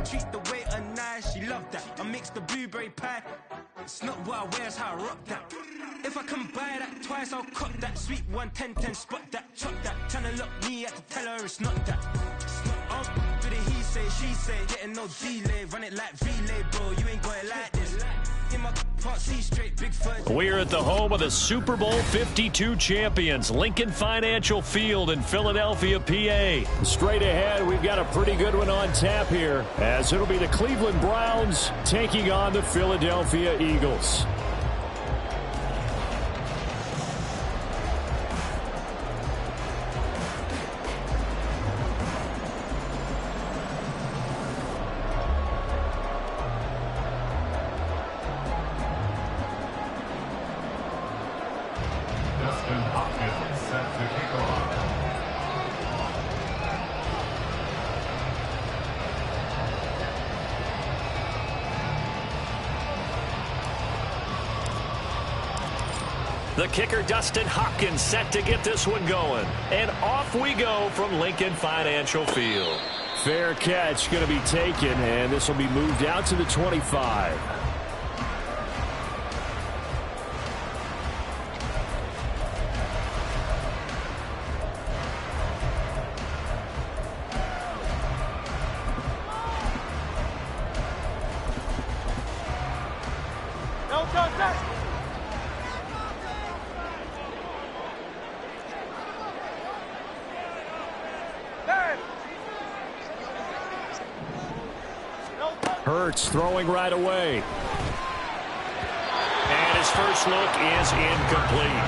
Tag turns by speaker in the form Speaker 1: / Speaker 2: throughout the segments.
Speaker 1: treat the waiter nice, she love that. I mix the blueberry pie. It's not what I wear, it's how I rock that. If I can buy that twice, I'll cut that. Sweet 110, spot that, chop that. Tryna look me at to tell her it's not that. I'll with it, he say, she say. Getting no delay, run it like relay, bro. You ain't got it like this. In my part C straight, big fudge.
Speaker 2: We're at the home of the Super Bowl 52 champions, Lincoln Financial Field in Philadelphia, PA. Straight ahead, we've got a pretty good one on tap here, as it'll be the Cleveland Browns taking on the Philadelphia Eagles. The kicker, Dustin Hopkins, set to get this one going. And off we go from Lincoln Financial Field. Fair catch going to be taken, and this will be moved out to the 25. Hurts throwing right away. And his first look is incomplete.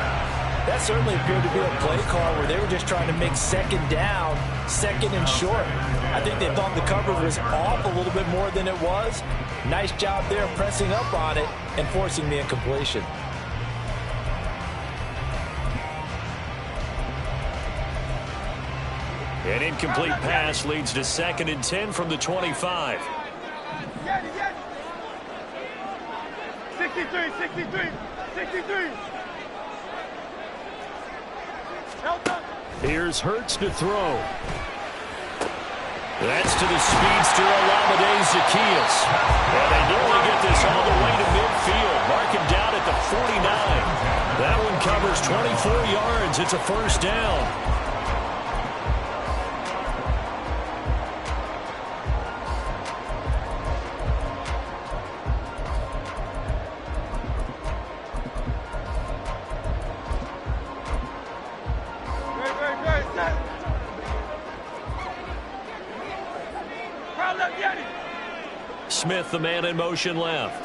Speaker 3: That certainly appeared to be a play call where they were just trying to make second down, second and short. I think they thought the coverage was off a little bit more than it was. Nice job there pressing up on it and forcing the incompletion.
Speaker 2: An incomplete pass leads to 2nd and 10 from the 25.
Speaker 4: 63.
Speaker 2: Here's Hurts to throw. That's to the speedster Olamide Zaccheaus. And they nearly get this all the way to midfield. Mark him down at the 49. That one covers 24 yards. It's a first down. Smith, the man in motion left.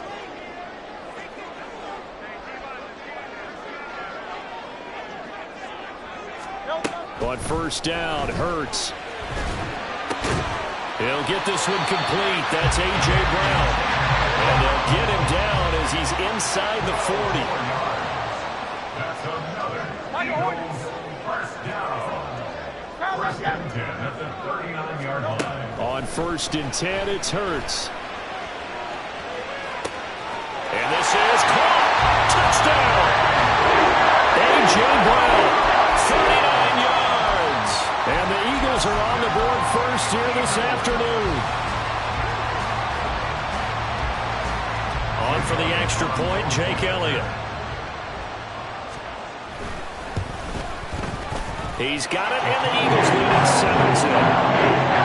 Speaker 2: On first down, Hurts. He'll get this one complete. That's A.J. Brown. And they'll get him down as he's inside the 40.
Speaker 4: That's another first down. First and 10 at the 39-yard line.
Speaker 2: On 1st and 10, it's Hurts. And this is caught. Touchdown. A.J. Brown, 39 yards. And the Eagles are on the board first here this afternoon. On for the extra point, Jake Elliott. He's got it, and the Eagles lead at 17.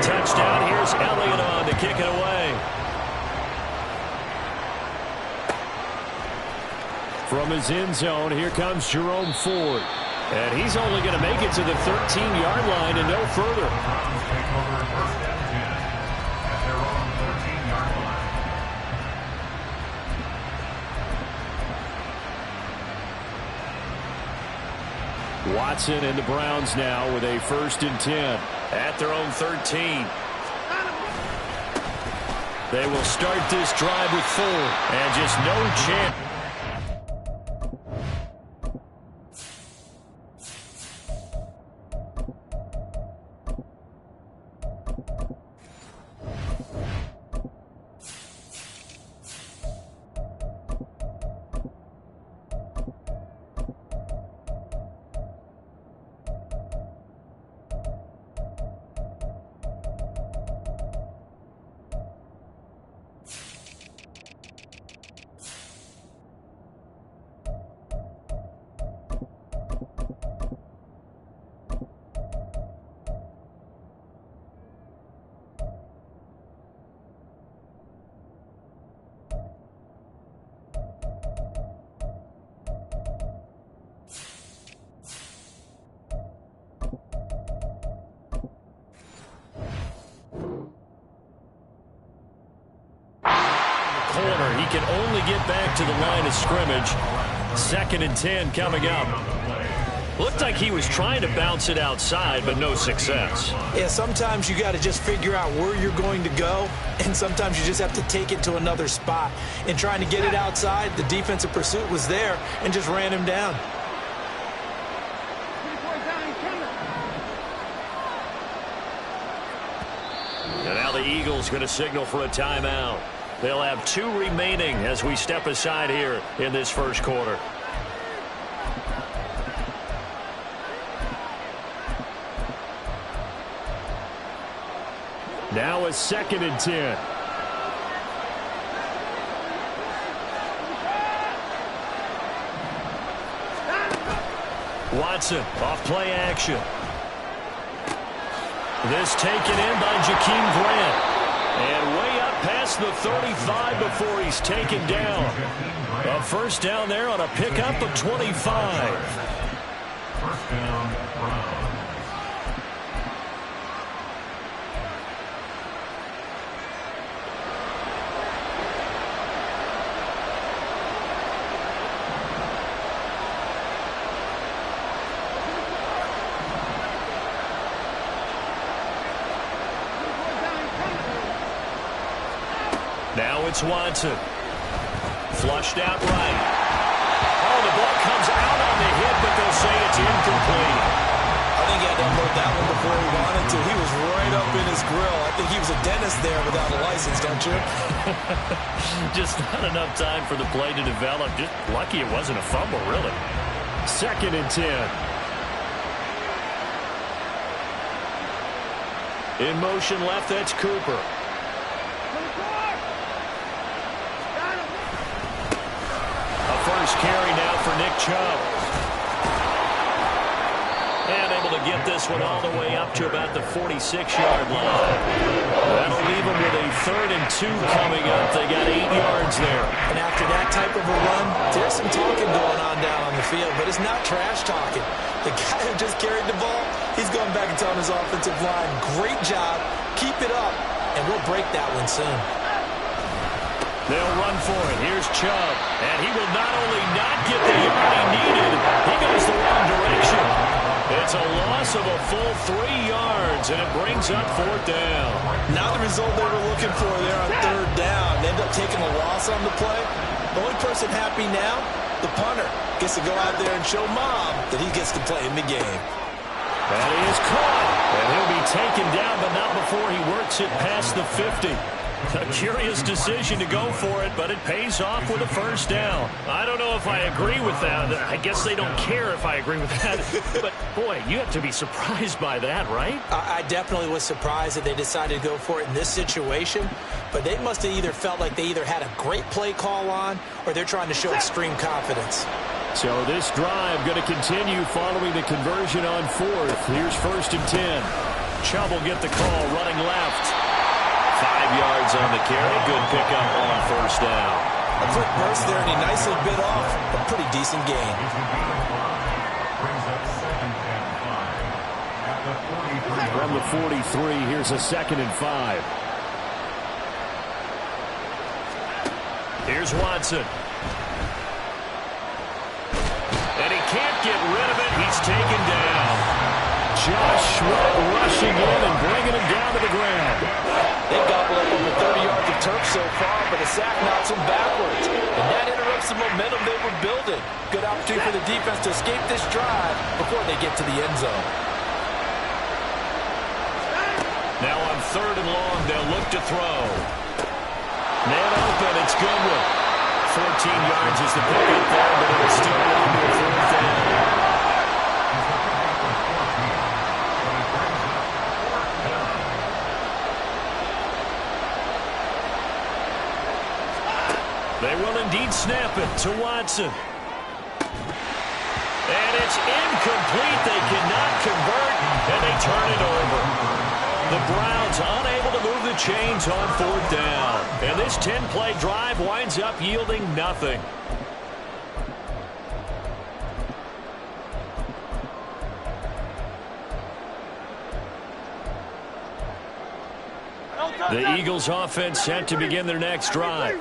Speaker 2: Touchdown. Here's Elliott on to kick it away. From his end zone, here comes Jerome Ford. And he's only going to make it to the 13-yard line and no further. Watson and the Browns now with a 1st and 10. At their own 13. They will start this drive with 4. And just no chance. can only get back to the line of scrimmage. 2nd and 10 coming up. Looked like he was trying to bounce it outside, but no success.
Speaker 3: Yeah, sometimes you got to just figure out where you're going to go, and sometimes you just have to take it to another spot. And trying to get it outside, the defensive pursuit was there and just ran him down.
Speaker 2: And now the Eagles going to signal for a timeout. They'll have 2 remaining as we step aside here in this first quarter. Now a 2nd and 10. Watson off play action. This taken in by Jakeem Grant. And way up past the 35 before he's taken down. A first down there on a pickup of 25.
Speaker 4: First down, Browns.
Speaker 2: Now it's Watson. Flushed out right. Oh, the ball comes out on the hit, but they'll say it's incomplete.
Speaker 3: I think he had to unload that one before he wanted to. He was right up in his grill. I think he was a dentist there without a license, don't you?
Speaker 2: Just not enough time for the play to develop. Just lucky it wasn't a fumble, really. 2nd and 10. In motion left, that's Cooper. First carry now for Nick Chubb. And able to get this one all the way up to about the 46-yard line. That'll leave them with a 3rd and 2 coming up. They got 8 yards there.
Speaker 3: And after that type of a run, there's some talking going on down on the field, but it's not trash talking. The guy who just carried the ball, he's going back and telling his offensive line, great job, keep it up, and we'll break that one soon.
Speaker 2: They'll run for it. Here's Chubb. And he will not only not get the yard he needed, he goes the wrong direction. It's a loss of a full 3 yards, and it brings up 4th down.
Speaker 3: Not the result they were looking for there on 3rd down. They end up taking a loss on the play. The only person happy now, the punter, gets to go out there and show Mom that he gets to play in the game.
Speaker 2: And he is caught. And he'll be taken down, but not before he works it past the 50. A curious decision to go for it, but it pays off with a first down. I don't know if I agree with that. I guess they don't care if I agree with that. But, boy, you have to be surprised by that, right?
Speaker 3: I definitely was surprised that they decided to go for it in this situation. But they must have either felt like they either had a great play call on or they're trying to show extreme confidence.
Speaker 2: So this drive going to continue following the conversion on 4th. Here's 1st and 10. Chubb will get the call running left. 5 yards on the carry. Good pickup on first down.
Speaker 3: A quick burst there, and he nicely bit off a pretty decent gain.
Speaker 2: From the 43, here's a 2nd and 5. Here's Watson. And he can't get rid of it. He's taken down. Josh Sweat rushing in and bringing him down to the ground.
Speaker 3: They've gobbled up over 30 yards of turf so far, but a sack knocks them backwards. And that interrupts the momentum they were building. Good opportunity for the defense to escape this drive before they get to the end zone.
Speaker 2: Now on 3rd and long, they'll look to throw. Man open, it's Goodwin. 14 yards is the pickup there, but it'll still lead to a 4th down. They will indeed snap it to Watson. And it's incomplete. They cannot convert, and they turn it over. The Browns unable to move the chains on 4th down. And this 10-play drive winds up yielding nothing. The Eagles offense set to begin their next drive.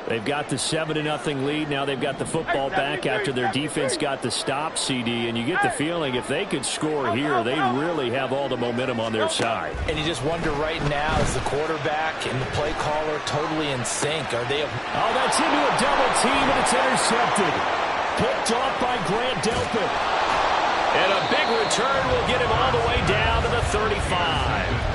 Speaker 2: They've got the 7-0 lead. Now they've got the football back after their defense got the stop, CD. And you get the feeling if they could score here, they really have all the momentum on their side.
Speaker 3: And you just wonder right now, is the quarterback and the play caller totally in sync? Are they?
Speaker 2: Oh, that's into a double team, and it's intercepted. Picked off by Grant Delpit. And a big return will get him all the way down to the 35.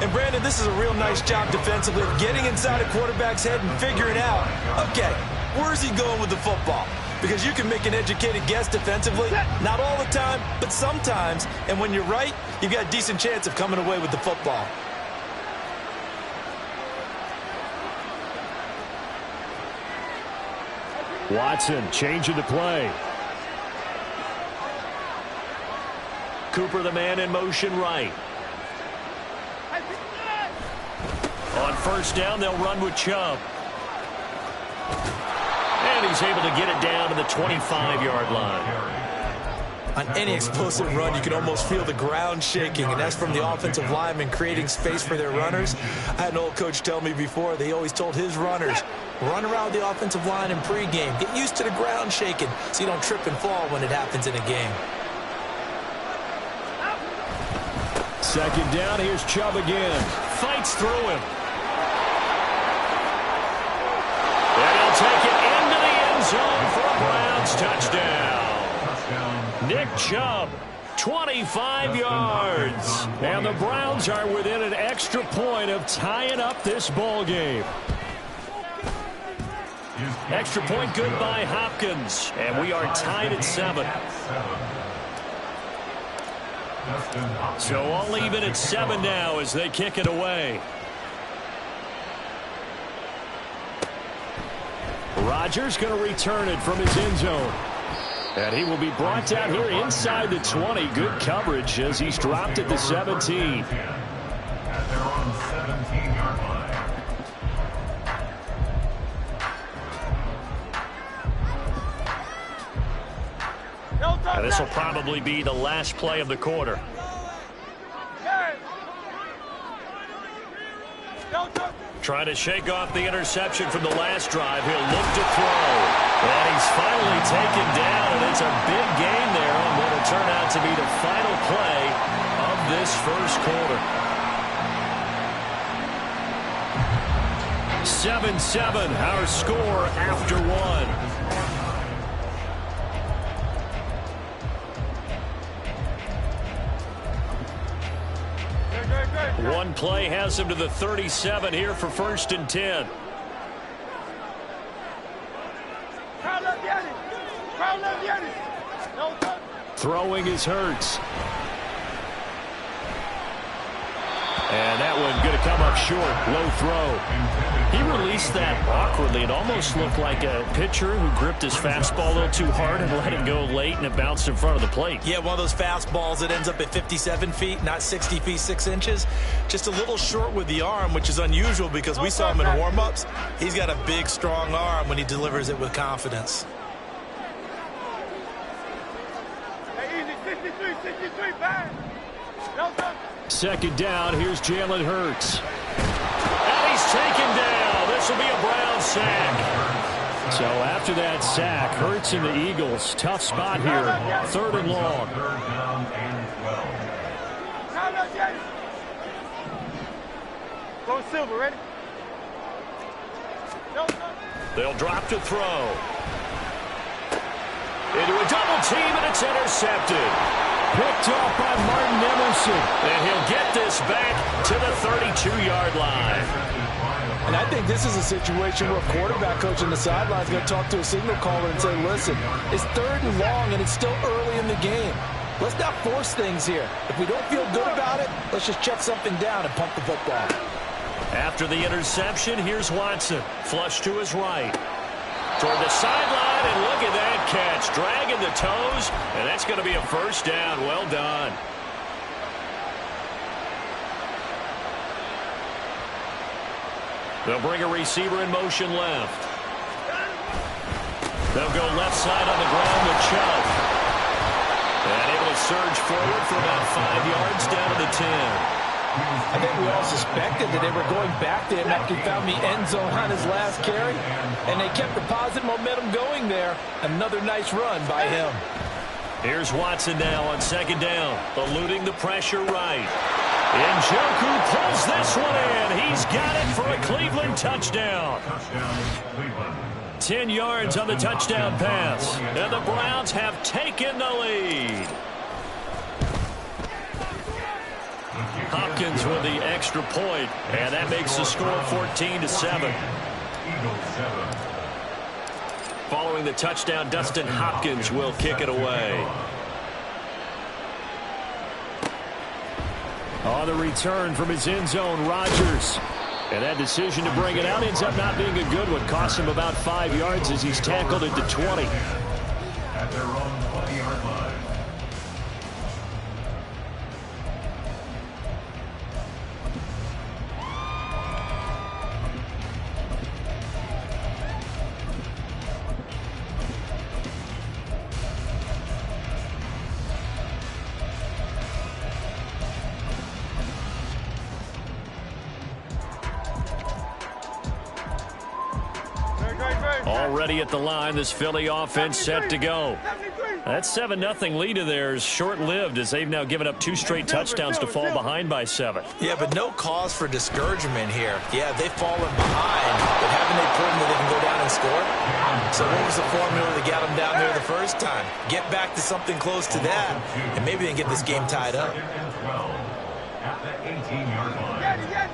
Speaker 3: And, Brandon, this is a real nice job defensively of getting inside a quarterback's head and figuring out, okay, where's he going with the football? Because you can make an educated guess defensively, not all the time, but sometimes. And when you're right, you've got a decent chance of coming away with the football.
Speaker 2: Watson changing the play. Cooper, the man in motion right. On first down, they'll run with Chubb. And he's able to get it down to the 25-yard line.
Speaker 3: On any explosive run, you can almost feel the ground shaking, and that's from the offensive linemen creating space for their runners. I had an old coach tell me before, they always told his runners, run around the offensive line in pregame. Get used to the ground shaking so you don't trip and fall when it happens in a game.
Speaker 2: Second down, here's Chubb again. Fights through him. And he'll take it into the end zone for a Browns touchdown. Nick Chubb, 25 yards. And the Browns are within an extra point of tying up this ball game. Extra point good by Hopkins. And we are tied at 7. So all even at 7 now as they kick it away. Rodgers going to return it from his end zone. And he will be brought down here inside the 20. Good coverage as he's dropped at the 17.
Speaker 4: At their own 17-yard line.
Speaker 2: And this will probably be the last play of the quarter. Trying to shake off the interception from the last drive. He'll look to throw. And he's finally taken down, and it's a big gain there on what will turn out to be the final play of this first quarter. 7-7, our score after 1. One play has him to the 37 here for 1st and 10. Throwing is Hurts. And that one going to come up short. Low throw. He released that awkwardly. It almost looked like a pitcher who gripped his fastball a little too hard and let it go late, and it bounced in front of the plate.
Speaker 3: Yeah, one of those fastballs that ends up at 57 feet, not 60 feet 6 inches. Just a little short with the arm, which is unusual because we saw him in warm-ups. He's got a big, strong arm when he delivers it with confidence.
Speaker 2: Second down, here's Jalen Hurts. And he's taken down. This will be a Brown sack. So after that sack, Hurts and the Eagles, tough spot here. 3rd and long.
Speaker 5: Go Silver, ready?
Speaker 2: They'll drop to throw. Into a double team, and it's intercepted. Picked off by Martin Emerson. And he'll get this back to the 32-yard line.
Speaker 3: And I think this is a situation where a quarterback coach on the sideline is going to talk to a signal caller and say, listen, it's 3rd and long, and it's still early in the game. Let's not force things here. If we don't feel good about it, let's just check something down and pump the football.
Speaker 2: After the interception, here's Watson. Flush to his right. Toward the sideline, and look at that catch. Dragging the toes, and that's going to be a 1st down. Well done. They'll bring a receiver in motion left. They'll go left side on the ground with Chubb. And able to surge forward for about 5 yards down to the 10.
Speaker 3: I think we all suspected that they were going back to him after he found the end zone on his last carry, and they kept the positive momentum going there. Another nice run by him.
Speaker 2: Here's Watson now on second down, eluding the pressure right. Njoku pulls this one in. He's got it for a Cleveland touchdown. 10 yards on the touchdown pass, and the Browns have taken the lead. Hopkins with the extra point, and that makes the score 14-7. Following the touchdown, Dustin Hopkins will kick it away. On the return from his end zone, Rodgers. And that decision to bring it out ends up not being a good one. Costs him about 5 yards as he's tackled at the 20.
Speaker 4: At their own 20-yard line.
Speaker 2: Already at the line, this Philly offense set to go. That 7-0 lead of theirs short-lived as they've now given up 2 straight touchdowns to fall behind by 7.
Speaker 3: Yeah, but no cause for discouragement here. Yeah, they've fallen behind, but haven't they proven that they can go down and score? So what was the formula that got them down there the first time? Get back to something close to that, and maybe they can get this game tied up.
Speaker 4: Second and 12 at the 18-yard line.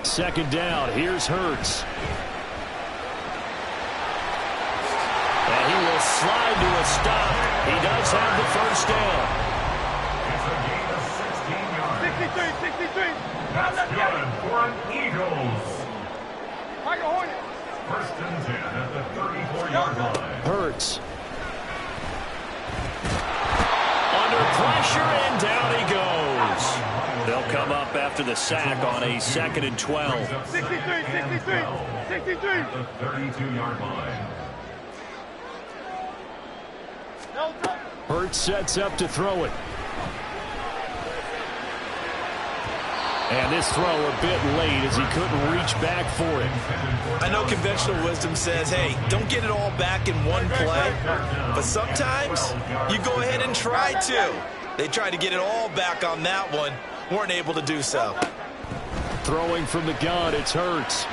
Speaker 2: Second down, here's Hurts. And he will slide to a stop. He does have the first down.
Speaker 4: It's a gain of 16 yards.
Speaker 5: 63.
Speaker 4: That's good for an Eagles.
Speaker 5: Michael Hornet.
Speaker 4: First and 10 at the 34-yard line.
Speaker 2: Hurts. Under pressure, and down he goes. They'll come up after the sack on a 2nd and 12.
Speaker 5: 63.
Speaker 4: At the 32-yard line.
Speaker 2: Hurts sets up to throw it. And this throw a bit late as he couldn't reach back for it.
Speaker 3: I know conventional wisdom says, hey, don't get it all back in one play. But sometimes you go ahead and try to. They tried to get it all back on that one. Weren't able to do so.
Speaker 2: Throwing from the gun, it's Hurts.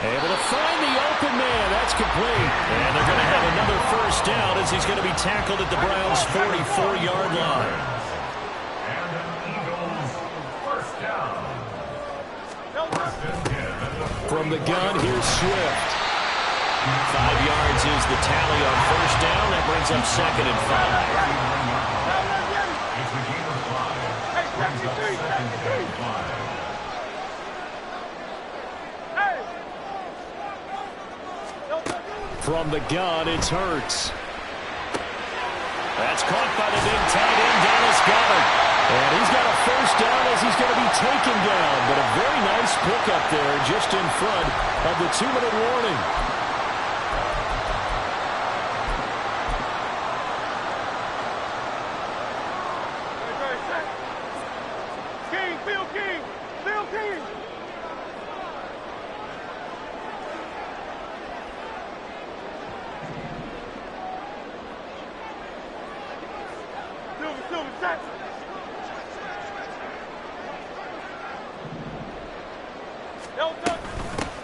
Speaker 2: Able to find the open man. That's complete. And they're going to have another first down as he's going to be tackled at the Browns' 44-yard line.
Speaker 4: And an Eagles first down. First and 10.
Speaker 2: From the gun, here's Swift. 5 yards is the tally on first down. That brings up 2nd and 5.
Speaker 4: It's a gain of 5. Brings up 2nd and 5.
Speaker 2: From the gun, it's Hurts. That's caught by the big tight end, Dallas Goedert. And he's got a first down as he's going to be taken down. But a very nice pickup there just in front of the 2-minute warning.
Speaker 5: Phil King. Silver, set.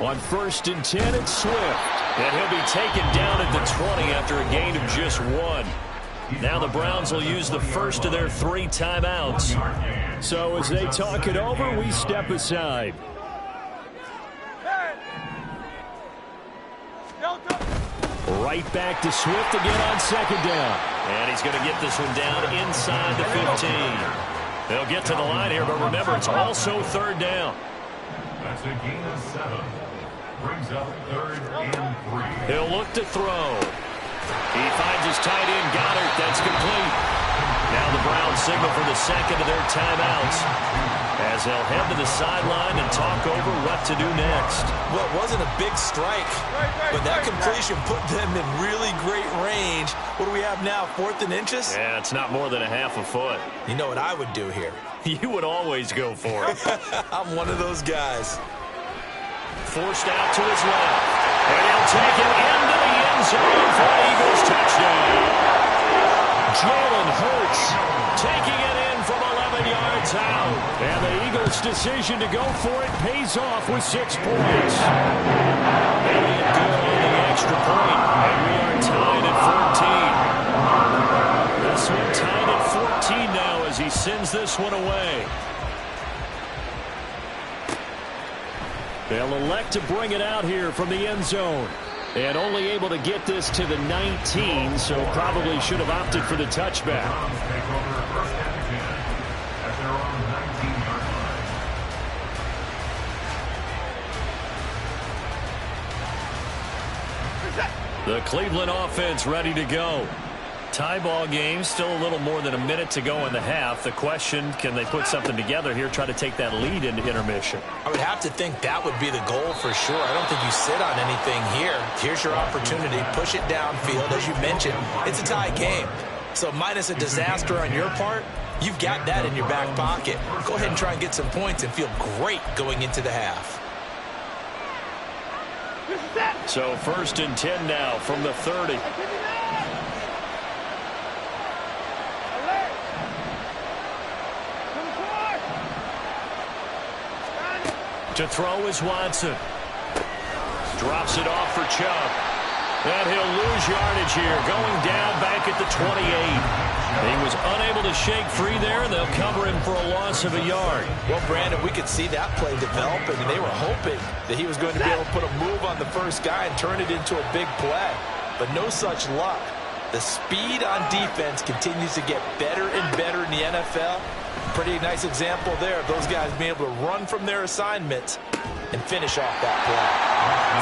Speaker 2: On 1st and 10, it's Swift. And he'll be taken down at the 20 after a gain of just 1. Now the Browns will use the first of their 3 timeouts. So as they talk it over, we step aside. Right back to Swift again on 2nd down. And he's going to get this one down inside the 15. They'll get to the line here, but remember, it's also 3rd down.
Speaker 4: That's a gain of 7. Brings up 3rd and 3.
Speaker 2: He'll look to throw. He finds his tight end, Goddard. That's complete. Now the Browns signal for the second of their timeouts as they'll head to the sideline and talk over what to do next.
Speaker 3: Well, it wasn't a big strike, but that completion put them in really great range. What do we have now, 4th and inches?
Speaker 2: Yeah, it's not more than a half a foot.
Speaker 3: You know what I would do here?
Speaker 2: You would always go for it.
Speaker 3: I'm one of those guys.
Speaker 2: Forced out to his left. And he'll take it into the end zone for an Eagles touchdown. Jalen Hurts taking it in from 11 yards out. And the Eagles' decision to go for it pays off with 6 points. Elliott good on the extra point. And we are tied at 14. This one tied at 14 now as he sends this one away. They'll elect to bring it out here from the end zone. And only able to get this to the 19, so probably should have opted for the touchback. The Cleveland offense ready to go. Tie ball game, still a little more than a minute to go in the half. The question, can they put something together here, try to take that lead into intermission?
Speaker 3: I would have to think that would be the goal for sure. I don't think you sit on anything here. Here's your opportunity. Push it downfield. As you mentioned, it's a tie game. So minus a disaster on your part, you've got that in your back pocket. Go ahead and try and get some points and feel great going into the half.
Speaker 2: So 1st and 10 now from the 30. To throw is Watson. Drops it off for Chubb. And he'll lose yardage here. Going down back at the 28. He was unable to shake free there, and they'll cover him for a loss of a yard.
Speaker 3: Well, Brandon, we could see that play developing, and they were hoping that he was going to be able to put a move on the first guy and turn it into a big play. But no such luck. The speed on defense continues to get better and better in the NFL. Pretty nice example there of those guys being able to run from their assignments and finish off that play.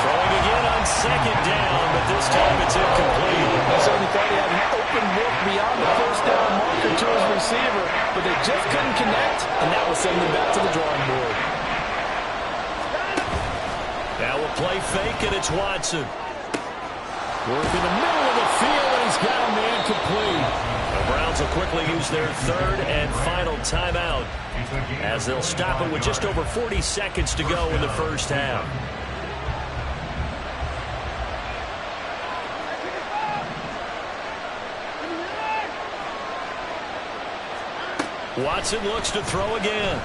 Speaker 2: Throwing again on 2nd down, but this time it's incomplete.
Speaker 3: I certainly thought he had an open look beyond the first down marker to his receiver, but they just couldn't connect, and that will send them back to the drawing board.
Speaker 2: Now a play fake, and it's Watson. Work in the middle of the field, and he's got a man complete. The Browns will quickly use their 3rd and final timeout as they'll stop it with just over 40 seconds to go in the first half. Watson looks to throw again.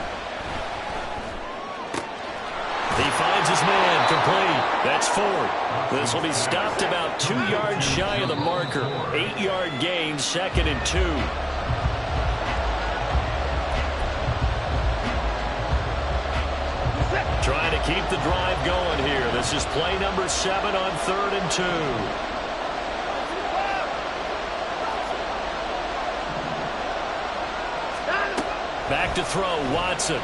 Speaker 2: He finds his man, complete. That's Ford. This will be stopped about 2 yards shy of the marker. 8-yard gain, 2nd and 2. Trying to keep the drive going here. This is play number 7 on 3rd and 2. Back to throw, Watson.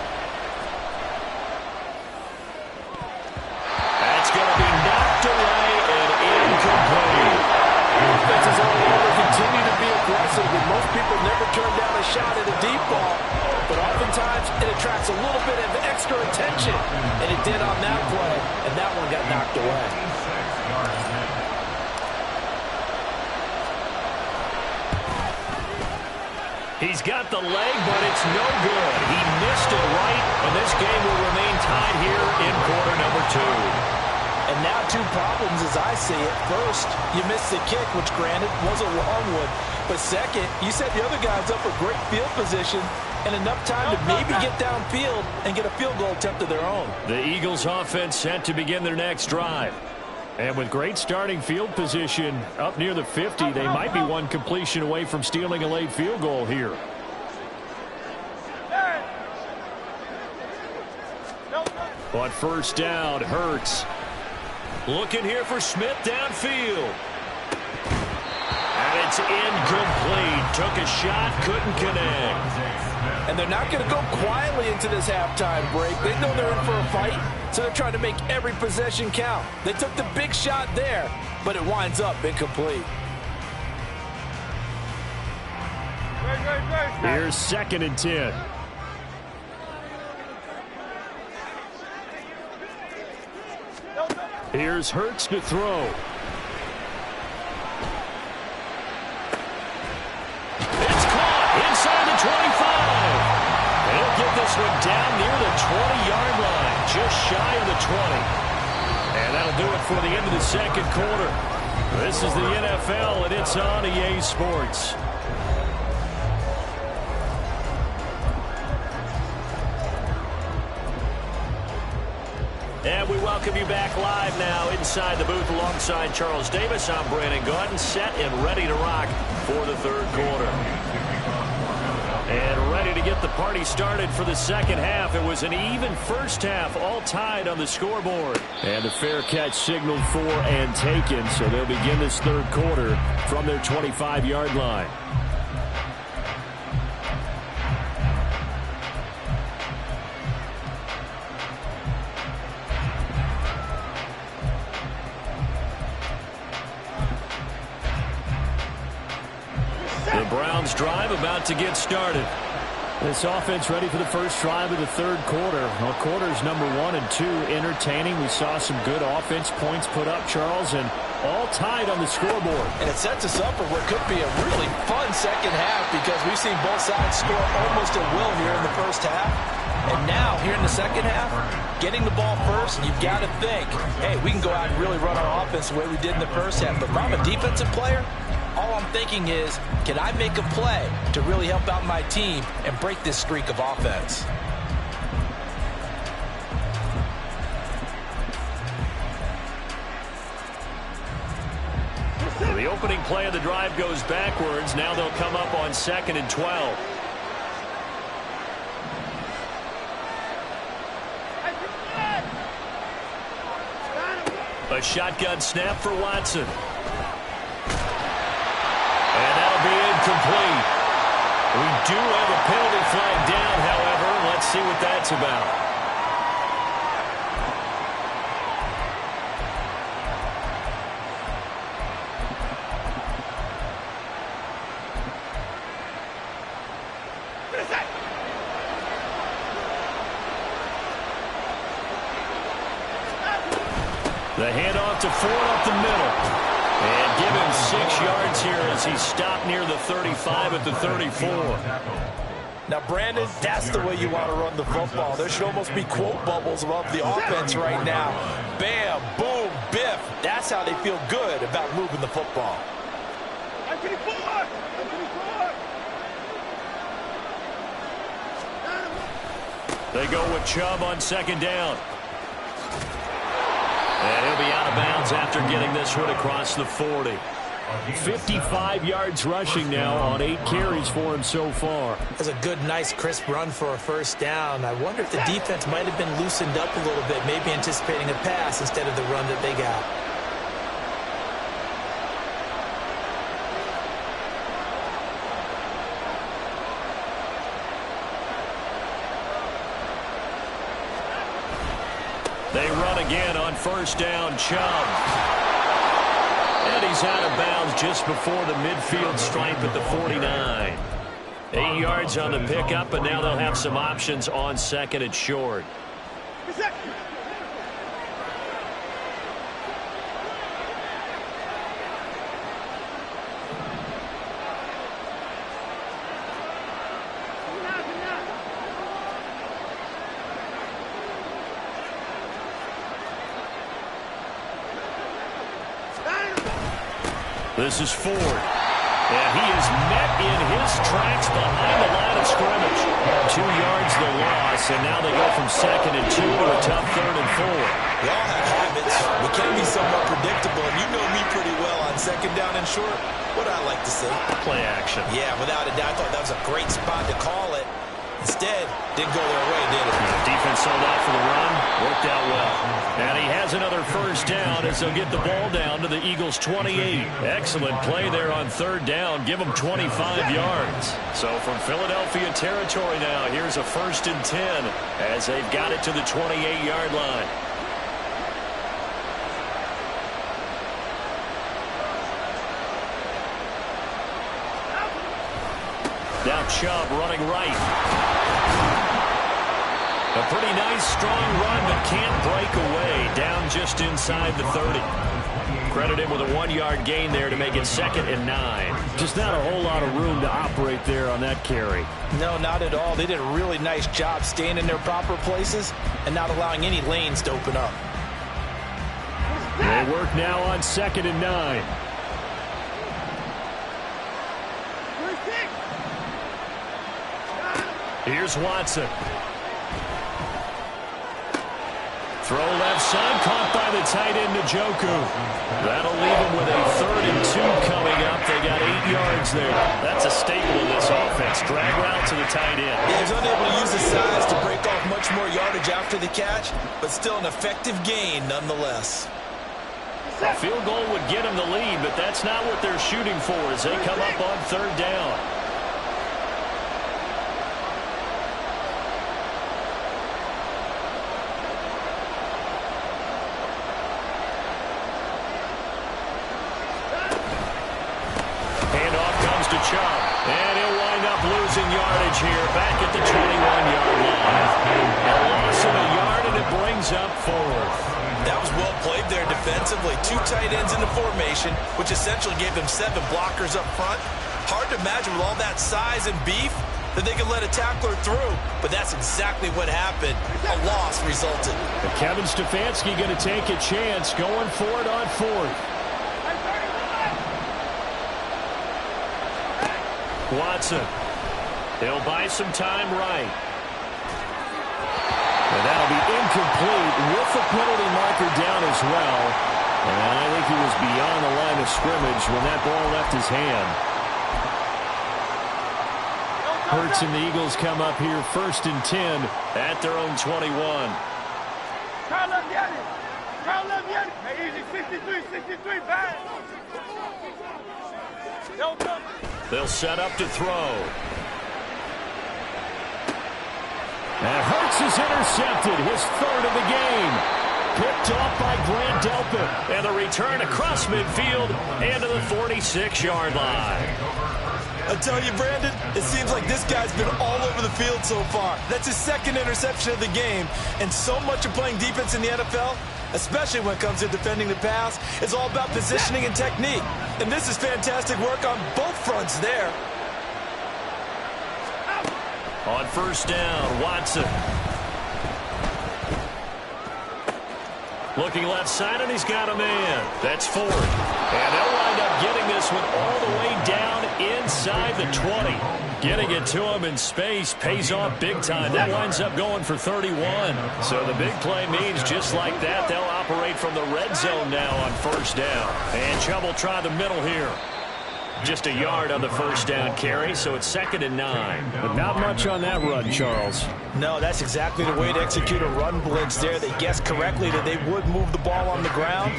Speaker 2: That's going to be knocked away and incomplete.
Speaker 3: Defenses all over continue to be aggressive, and most people never turn down a shot at a deep ball. But oftentimes, it attracts a little bit of extra attention, and it did on that play, and that one got knocked away.
Speaker 2: He's got the leg, but it's no good. He missed it right, and this game will remain tied here in quarter number 2.
Speaker 3: And now 2 problems as I see it. First, you missed the kick, which granted was a long one. But second, you set the other guys up a great field position and enough time to maybe get downfield and get a field goal attempt of their own.
Speaker 2: The Eagles offense set to begin their next drive. And with great starting field position up near the 50, they might be one completion away from stealing a late field goal here. On first down, Hurts. Looking here for Smith downfield. And it's incomplete. Took a shot, couldn't connect.
Speaker 3: And they're not going to go quietly into this halftime break. They know they're in for a fight, so they're trying to make every possession count. They took the big shot there, but it winds up incomplete.
Speaker 2: Here's 2nd and 10. Here's Hurts to throw. It's caught inside the 25. And he'll get this one down near the 20-yard line, just shy of the 20. And that'll do it for the end of the second quarter. This is the NFL, and it's on EA Sports. And we welcome you back live now inside the booth alongside Charles Davis. I'm Brandon Gaudin, set and ready to rock for the third quarter. And ready to get the party started for the second half. It was an even first half, all tied on the scoreboard. And the fair catch signaled for and taken, so they'll begin this third quarter from their 25-yard line. The Browns drive about to get started. This offense ready for the first drive of the third quarter. Well, quarters number 1 and 2 entertaining. We saw some good offense points put up, Charles, and all tied on the scoreboard.
Speaker 3: And it sets us up for what could be a really fun second half because we've seen both sides score almost at will here in the first half. And now, here in the second half, getting the ball first, you've got to think, hey, we can go out and really run our offense the way we did in the first half. But if I'm a defensive player, all I'm thinking is, can I make a play to really help out my team and break this streak of offense?
Speaker 2: So the opening play of the drive goes backwards. Now they'll come up on 2nd and 12. A shotgun snap for Watson. And that'll be incomplete. We do have a penalty flag down, however. Let's see what that's about. The handoff to Ford up the middle. And give him 6 yards here as he's stopped near the 35 at the 34.
Speaker 3: Now, Brandon, that's the way you want to run the football. There should almost be quote bubbles above the offense right now. Bam, boom, biff. That's how they feel good about moving the football.
Speaker 2: They go with Chubb on 2nd down. And he'll be out of bounds after getting this one across the 40. 55 yards rushing now on 8 carries for him so far.
Speaker 3: That's a good, nice, crisp run for a first down. I wonder if the defense might have been loosened up a little bit, maybe anticipating a pass instead of the run that they got.
Speaker 2: They run again on 1st down, Chubb. And he's out of bounds just before the midfield stripe at the 49. 8 yards on the pickup, and now they'll have some options on 2nd and short. This is Ford. And he is met in his tracks behind the line of scrimmage. 2 yards the loss, and now they go from 2nd and 2 to a tough 3rd and 4.
Speaker 3: We all have habits. We can be somewhat predictable, and you know me pretty well on 2nd down and short. What do I like to say?
Speaker 2: Play action.
Speaker 3: Yeah, without a doubt, I thought that was a great spot to call it. Instead, didn't go their way, did it?
Speaker 2: The defense sold out for the run. Worked out well. And he has another first down as they'll get the ball down to the Eagles' 28. Excellent play there on 3rd down. Give them 25 yards. So from Philadelphia territory now, here's a 1st and 10 as they've got it to the 28-yard line. Now Chubb running right. A pretty nice, strong run, but can't break away. Down just inside the 30. Credit him with a 1-yard gain there to make it 2nd and 9.
Speaker 6: Just not a whole lot of room to operate there on that carry.
Speaker 3: No, not at all. They did a really nice job staying in their proper places and not allowing any lanes to open up.
Speaker 2: They work now on 2nd and 9. Here's Watson. Throw left side, caught by the tight end, Njoku. That'll leave them with a 3rd and 2 coming up. They got 8 yards there. That's a staple of this offense. Drag route to the tight end.
Speaker 3: He was unable to use his size to break off much more yardage after the catch, but still an effective gain nonetheless.
Speaker 2: A field goal would get them the lead, but that's not what they're shooting for as they come up on 3rd down. Chubb, and he'll wind up losing yardage here back at the 21-yard line. A loss of a yard, and it brings up 4th.
Speaker 3: That was well played there defensively. 2 tight ends in the formation, which essentially gave them 7 blockers up front. Hard to imagine with all that size and beef that they could let a tackler through, but that's exactly what happened. A loss resulted.
Speaker 2: And Kevin Stefanski going to take a chance going for it on 4th. Watson. He'll buy some time right. And that'll be incomplete with the penalty marker down as well. And I think he was beyond the line of scrimmage when that ball left his hand. Hurts and the Eagles come up here 1st and 10 at their own 21.
Speaker 5: Try left Yanni. Try left Yanni. Hey, easy. 63, bad.
Speaker 2: They'll set up to throw. And Hurts is intercepted, his 3rd of the game. Picked off by Grant Delpit. And the return across midfield and to the 46-yard line.
Speaker 3: I tell you, Brandon, it seems like this guy's been all over the field so far. That's his 2nd interception of the game. And so much of playing defense in the NFL, especially when it comes to defending the pass, is all about positioning and technique. And this is fantastic work on both fronts there.
Speaker 2: On 1st down, Watson. Looking left side, and he's got a man. That's 4th. And they'll wind up getting this one all the way down inside the 20. Getting it to him in space pays off big time. That winds up going for 31. So the big play means just like that, they'll operate from the red zone now on 1st down. And Chubb will try the middle here. Just a yard on the 1st down carry, so it's 2nd and 9.
Speaker 6: But not much on that run, Charles.
Speaker 3: No, that's exactly the way to execute a run blitz there. They guessed correctly that they would move the ball on the ground,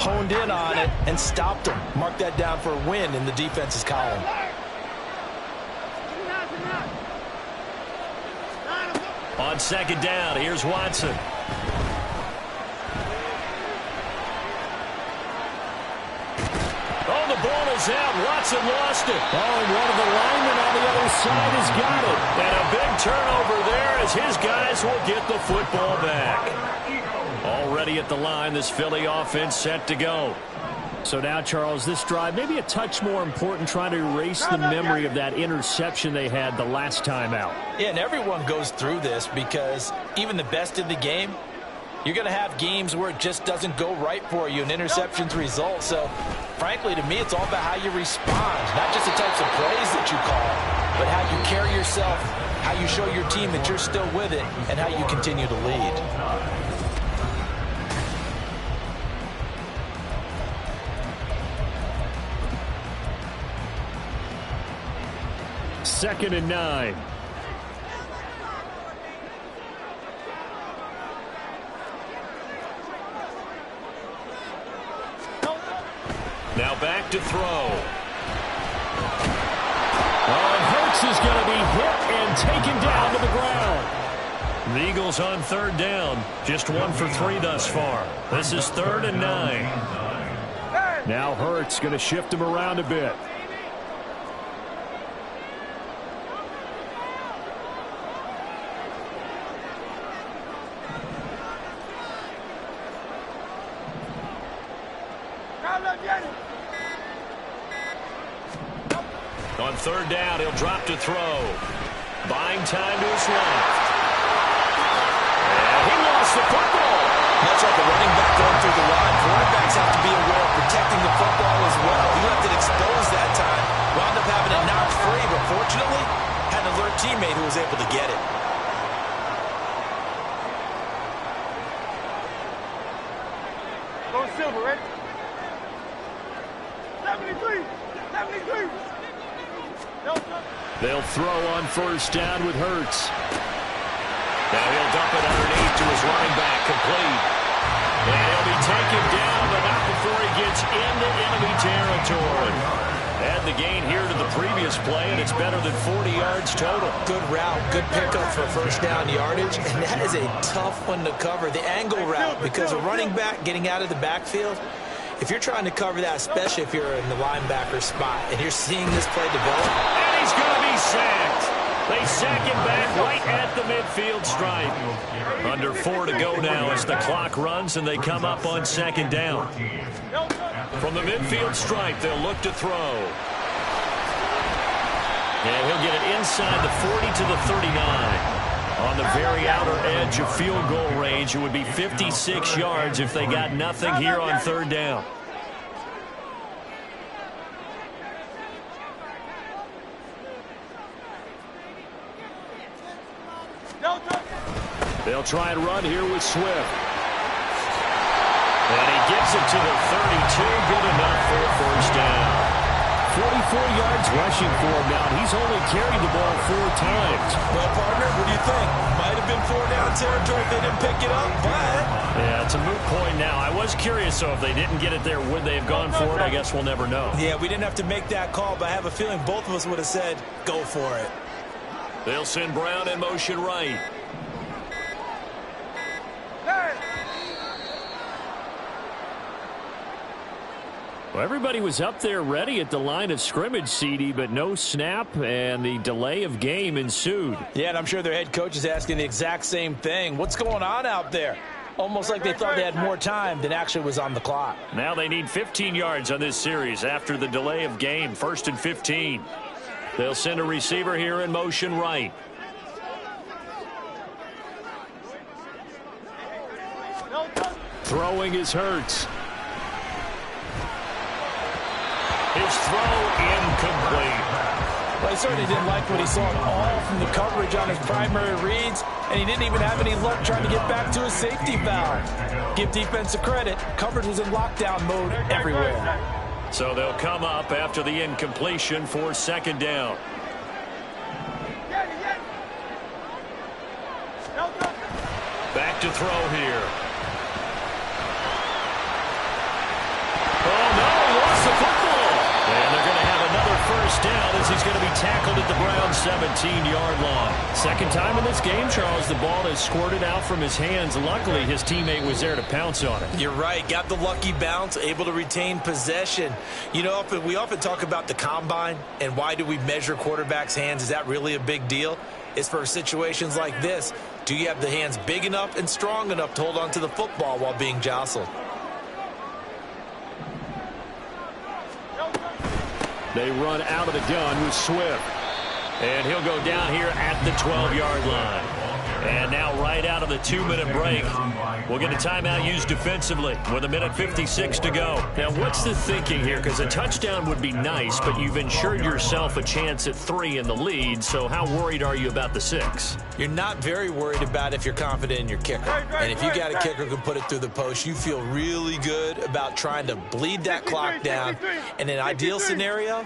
Speaker 3: honed in on it, and stopped them. Mark that down for a win in the defense's column.
Speaker 2: On 2nd down, here's Watson. Oh, the ball is out. Watson lost it. Oh, and one of the linemen on the other side has got it. And a big turnover there as his guys will get the football back. Already at the line, this Philly offense set to go.
Speaker 6: So now, Charles, this drive maybe a touch more important, trying to erase the memory of that interception they had the last time out.
Speaker 3: Yeah, and everyone goes through this because even the best in the game, you're going to have games where it just doesn't go right for you and interceptions result. So, frankly, to me, it's all about how you respond, not just the types of plays that you call, but how you carry yourself, how you show your team that you're still with it, and how you continue to lead.
Speaker 2: 2nd and 9. Now back to throw. Oh, and Hurts is going to be hit and taken down to the ground. The Eagles on 3rd down. Just 1 for 3 thus far. This is 3rd and 9.
Speaker 6: Now Hurts going to shift him around a bit.
Speaker 2: On third down, he'll drop to throw. Buying time to his left. And he lost the football.
Speaker 3: Much like a running back going through the line, quarterbacks have to be aware of protecting the football as well. He left it exposed that time. Wound up having it knocked free, but fortunately, had an alert teammate who was able to get it.
Speaker 5: Go Silver, ready? 73. 73.
Speaker 2: They'll throw on first down with Hurts. Now he'll dump it underneath to his running back, complete. And he'll be taken down, but not before he gets into enemy territory. Add the gain here to the previous play, and it's better than 40 yards total.
Speaker 3: Good route, good pickup for first down yardage, and that is a tough one to cover, the angle route, because a running back getting out of the backfield, if you're trying to cover that, especially if you're in the linebacker spot, and you're seeing this play develop.
Speaker 2: And he's going to be sacked. They sack him back right at the midfield stripe. Under 4 to go now as the clock runs and they come up on second down. From the midfield stripe, they'll look to throw. And he'll get it inside the 40 to the 39. On the very outer edge of field goal range, it would be 56 yards if they got nothing here on third down. They'll try and run here with Swift. And he gets it to the 32. Good enough for a first down. 44 yards rushing for him now. He's only carried the ball 4 times.
Speaker 3: Well, partner, what do you think? Might have been 4-down territory if they didn't pick it up, but...
Speaker 2: Yeah, it's a moot point now. I was curious, so if they didn't get it there, would they have gone for it? I guess we'll never know.
Speaker 3: Yeah, we didn't have to make that call, but I have a feeling both of us would have said, go for it.
Speaker 2: They'll send Brown in motion right. Well, everybody was up there ready at the line of scrimmage, CD, but no snap, and the delay of game ensued.
Speaker 3: Yeah, and I'm sure their head coach is asking the exact same thing. What's going on out there? Almost like they thought they had more time than actually was on the clock.
Speaker 2: Now they need 15 yards on this series after the delay of game, 1st and 15. They'll send a receiver here in motion right. Throwing is Hurts. His throw incomplete.
Speaker 3: Well, he certainly didn't like what he saw at all from the coverage on his primary reads, and he didn't even have any luck trying to get back to his safety valve. Give defense a credit. Coverage was in lockdown mode everywhere.
Speaker 2: So they'll come up after the incompletion for second down. Back to throw here. Oh, no, lost the football. And they're going to have another first down as he's going to be tackled at the Browns' 17-yard line. Second time in this game, Charles, the ball has squirted out from his hands. Luckily, his teammate was there to pounce on it.
Speaker 3: You're right. Got the lucky bounce, able to retain possession. You know, we often talk about the combine and why do we measure quarterbacks' hands. Is that really a big deal? It's for situations like this. Do you have the hands big enough and strong enough to hold on to the football while being jostled?
Speaker 2: They run out of the gun with Swift. And he'll go down here at the 12-yard line. And now right out of the 2-minute break, we'll get a timeout used defensively with 1:56 to go. Now, what's the thinking here? Because a touchdown would be nice, but you've ensured yourself a chance at 3 in the lead, so how worried are you about the 6?
Speaker 3: You're not very worried about if you're confident in your kicker. And if you got a kicker who can put it through the post, you feel really good about trying to bleed that clock down. In an ideal scenario,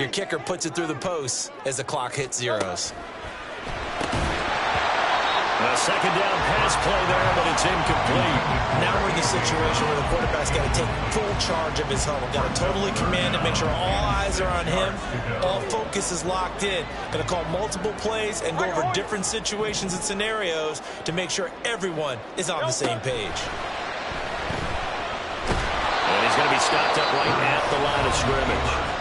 Speaker 3: your kicker puts it through the post as the clock hits zeros.
Speaker 2: A second down pass play there, but it's incomplete.
Speaker 3: Now we're in the situation where the quarterback's got to take full charge of his huddle. Got to totally command it, make sure all eyes are on him. All focus is locked in. Going to call multiple plays and go over different situations and scenarios to make sure everyone is on the same page.
Speaker 2: And he's going to be stopped up right at the line of scrimmage.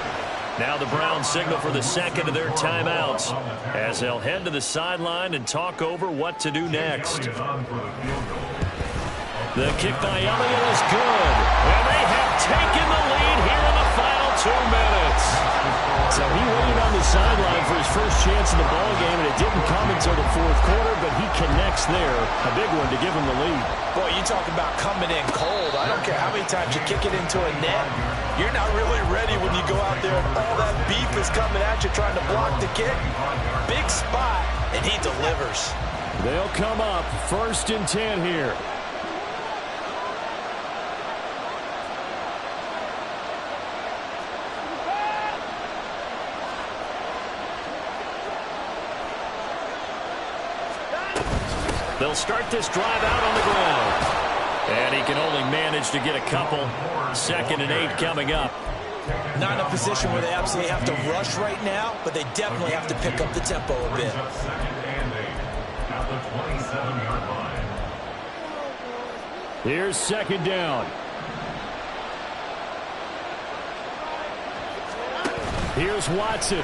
Speaker 2: Now the Browns signal for the second of their timeouts as they'll head to the sideline and talk over what to do next. The kick by Elliott is good. And they have taken the lead minutes.
Speaker 6: So he waited on the sideline for his first chance in the ballgame, and it didn't come until the fourth quarter, but he connects there. A big one to give him the lead.
Speaker 3: Boy, you talk about coming in cold. I don't care how many times you kick it into a net. You're not really ready when you go out there and all that beef is coming at you trying to block the kick. Big spot, and he delivers.
Speaker 2: They'll come up 1st and 10 here. They'll start this drive out on the ground. And he can only manage to get a couple. 2nd and 8 coming up.
Speaker 3: Not in a position where they absolutely have to rush right now, but they definitely have to pick up the tempo a bit.
Speaker 4: 2nd and 8 at the 27-yard line.
Speaker 2: Here's 2nd down. Here's Watson.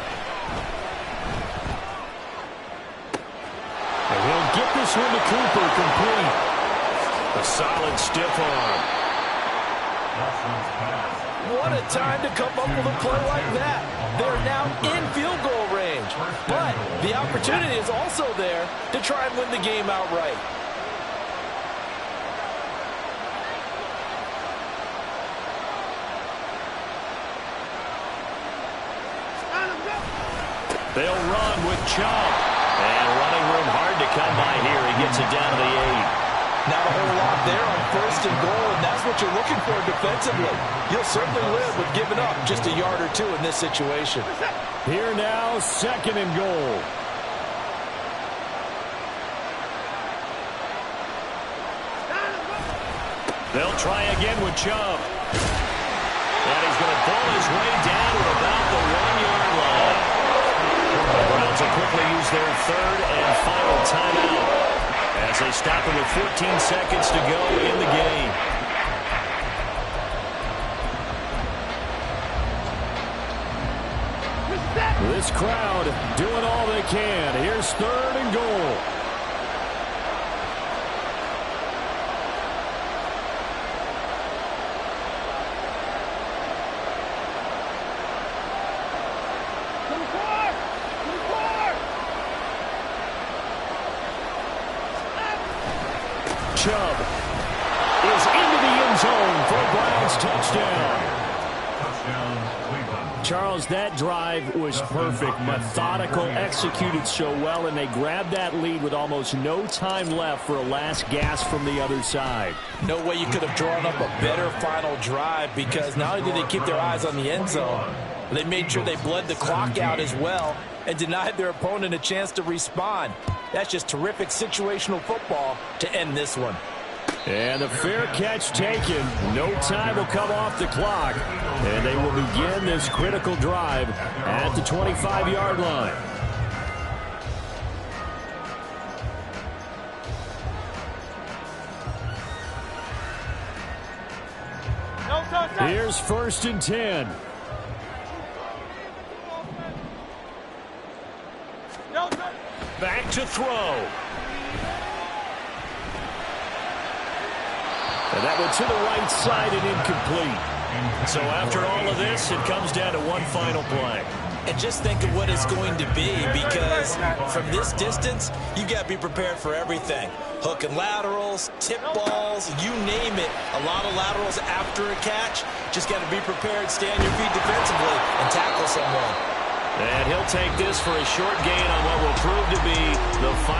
Speaker 2: And he'll get this one to Cooper complete. A solid stiff arm.
Speaker 3: What a time to come up with a play like that. They're now in field goal range. But the opportunity is also there to try and win the game outright.
Speaker 2: They'll run with Chubb. And running room hard to come by here. He gets it down to the 8.
Speaker 3: Not a whole lot there on 1st and goal, and that's what you're looking for defensively. You'll certainly live with giving up just a yard or two in this situation.
Speaker 2: Here now, 2nd and goal. They'll try again with Chubb. And he's going to pull his way down to about the 1-yard line. The Browns will quickly use their 3rd and final timeout as they stop it with 14 seconds to go in the game. This crowd doing all they can. Here's 3rd and goal. Chubb is into the end zone for a Browns touchdown. Charles, that drive was perfect, methodical, executed so well, and they grabbed that lead with almost no time left for a last gasp from the other side.
Speaker 3: No way you could have drawn up a better final drive, because not only did they keep their eyes on the end zone, they made sure they bled the clock out as well and denied their opponent a chance to respond. That's just terrific situational football to end this one.
Speaker 2: And the fair catch taken. No time will come off the clock. And they will begin this critical drive at the 25-yard line. Here's 1st and 10. Back to throw. And that went to the right side and incomplete. So after all of this, it comes down to one final play.
Speaker 3: And just think of what it's going to be, because from this distance, you got to be prepared for everything. Hook and laterals, tip balls, you name it. A lot of laterals after a catch. Just got to be prepared, stay on your feet defensively, and tackle someone.
Speaker 2: And he'll take this for a short gain on what will prove to be the final.